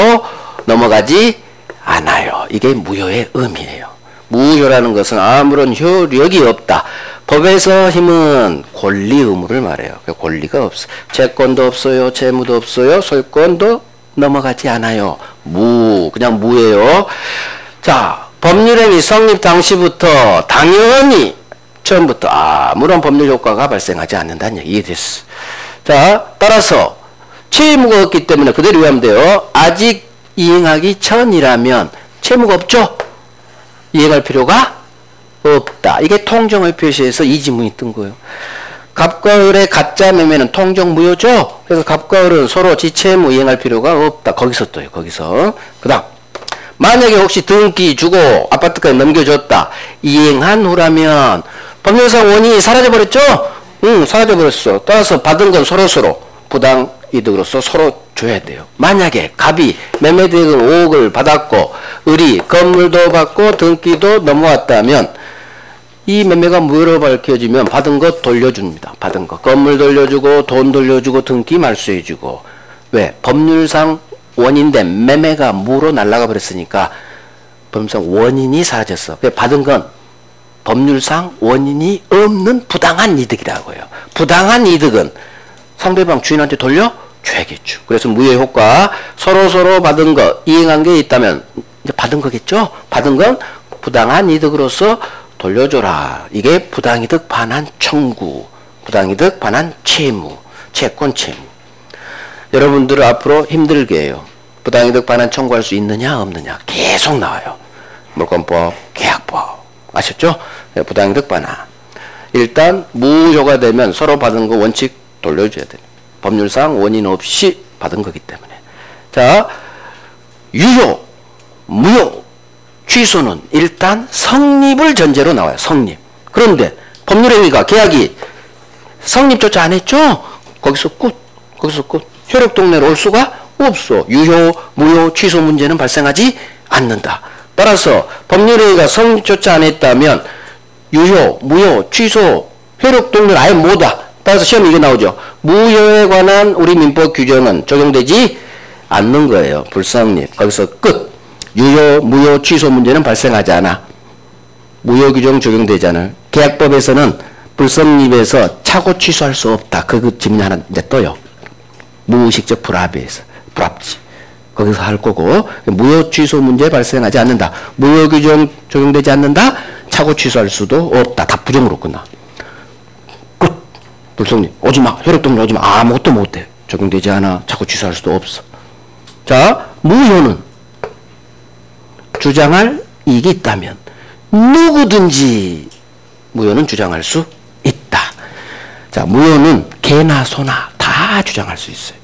넘어가지 않아요. 이게 무효의 의미예요. 무효라는 것은 아무런 효력이 없다. 법에서 힘은 권리 의무를 말해요. 권리가 없어. 채권도 없어요. 채무도 없어요. 소유권도 넘어가지 않아요. 그냥 무예요. 자, 법률행위 성립 당시부터 당연히 처음부터 아무런 법률 효과가 발생하지 않는다는 얘기 이해됐어. 자, 따라서 채무가 없기 때문에 그대로 이해하면 돼요. 아직 이행하기 전이라면 채무가 없죠? 이행할 필요가 없다. 이게 통정의 표시에서 이 지문이 뜬 거예요. 갑과 을의 가짜 매매는 통정 무효죠? 그래서 갑과 을은 서로 지채무 이행할 필요가 없다. 거기서 떠요. 거기서. 그 다음, 만약에 혹시 등기 주고 아파트까지 넘겨줬다. 이행한 후라면 법률상 원인이 사라져버렸죠? 사라져버렸어. 따라서 받은 건 서로서로 부당 이득으로서 서로 줘야 돼요. 만약에 갑이 매매대금 5억을 받았고 을이 건물도 받고 등기도 넘어왔다면 이 매매가 무효로 밝혀지면 받은 것 돌려줍니다. 받은 것. 건물 돌려주고 돈 돌려주고 등기 말소해주고. 왜? 법률상 원인된 매매가 무로 날아가 버렸으니까 법률상 원인이 사라졌어. 받은 건 법률상 원인이 없는 부당한 이득이라고 해요. 부당한 이득은 상대방 주인한테 돌려줘야겠죠. 그래서 무효 효과, 서로서로 받은 거, 이행한 게 있다면 이제 받은 거겠죠? 받은 건 부당한 이득으로서 돌려줘라. 이게 부당이득 반환 청구, 부당이득 반환 채무, 채권 채무. 여러분들을 앞으로 힘들게 해요. 부당이득 반환 청구할 수 있느냐 없느냐 계속 나와요. 물권법, 계약법. 아셨죠? 부당이득 반환. 일단 무효가 되면 서로 받은 거 원칙 돌려줘야 돼요. 법률상 원인 없이 받은 거기 때문에. 자, 유효, 무효, 취소는 일단 성립을 전제로 나와요. 성립. 그런데 법률행위가 계약이 성립조차 안 했죠? 거기서 끝. 거기서 끝. 효력동내로 올 수가 없어. 유효, 무효, 취소 문제는 발생하지 않는다. 따라서 법률행위가 성립조차 안 했다면 유효, 무효, 취소, 효력동내를 아예 못하. 따라서 시험에 이게 나오죠. 무효에 관한 우리 민법 규정은 적용되지 않는 거예요. 불성립. 거기서 끝. 유효, 무효, 취소 문제는 발생하지 않아. 무효 규정 적용되지 않아요. 계약법에서는 불성립에서 차고 취소할 수 없다. 그 질문이 하나 이제 떠요. 무의식적 불합의에서. 불합치. 거기서 할 거고, 무효 취소 문제 발생하지 않는다. 무효 규정 적용되지 않는다. 차고 취소할 수도 없다. 다 부정으로 끝나. 끝. 불성립. 오지마. 효력동립 오지마. 아무것도 못해. 적용되지 않아. 차고 취소할 수도 없어. 자, 무효는 주장할 이익이 있다면 누구든지 무효는 주장할 수 있다. 자, 무효는 개나 소나 다 주장할 수 있어요.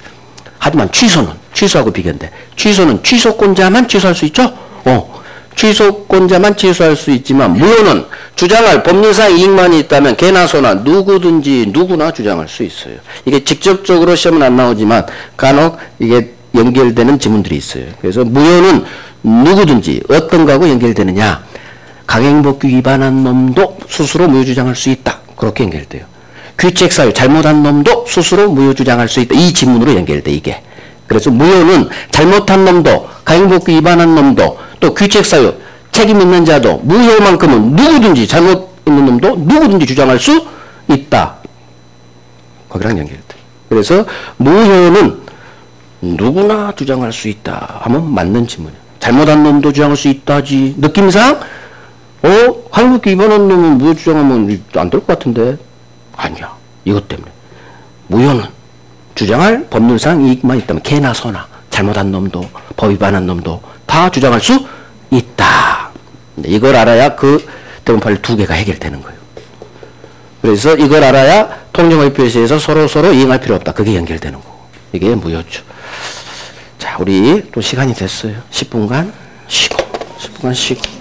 하지만 취소는 취소하고 비교인데 취소는 취소권자만 취소할 수 있죠? 취소권자만 취소할 수 있지만 무효는 주장할 법률상 이익만 있다면 개나 소나 누구든지 누구나 주장할 수 있어요. 이게 직접적으로 시험은 안 나오지만 간혹 이게 연결되는 지문들이 있어요. 그래서 무효는 누구든지 어떤 거하고 연결되느냐. 강행법규 위반한 놈도 스스로 무효 주장할 수 있다. 그렇게 연결돼요. 규칙사유 잘못한 놈도 스스로 무효 주장할 수 있다. 이 지문으로 연결돼 이게. 그래서 무효는 잘못한 놈도 강행법규 위반한 놈도 또 규칙사유 책임 있는 자도 무효만큼은 누구든지 잘못 있는 놈도 누구든지 주장할 수 있다. 거기랑 연결돼. 그래서 무효는 누구나 주장할 수 있다 하면 맞는 지문이에요. 잘못한 놈도 주장할 수 있다지. 느낌상 강행법규 위반한 놈은 무효 주장하면 안 될 것 같은데. 아니야. 이것 때문에. 무효는 주장할 법률상 이익만 있다면 개나 소나 잘못한 놈도 법 위반한 놈도 다 주장할 수 있다. 이걸 알아야 그 대문판례 두 개가 해결되는 거예요. 그래서 이걸 알아야 통정의 표시에서 서로 이행할 필요 없다. 그게 연결되는 거고. 이게 무효죠. 자, 우리 또 시간이 됐어요. 10분간 쉬고.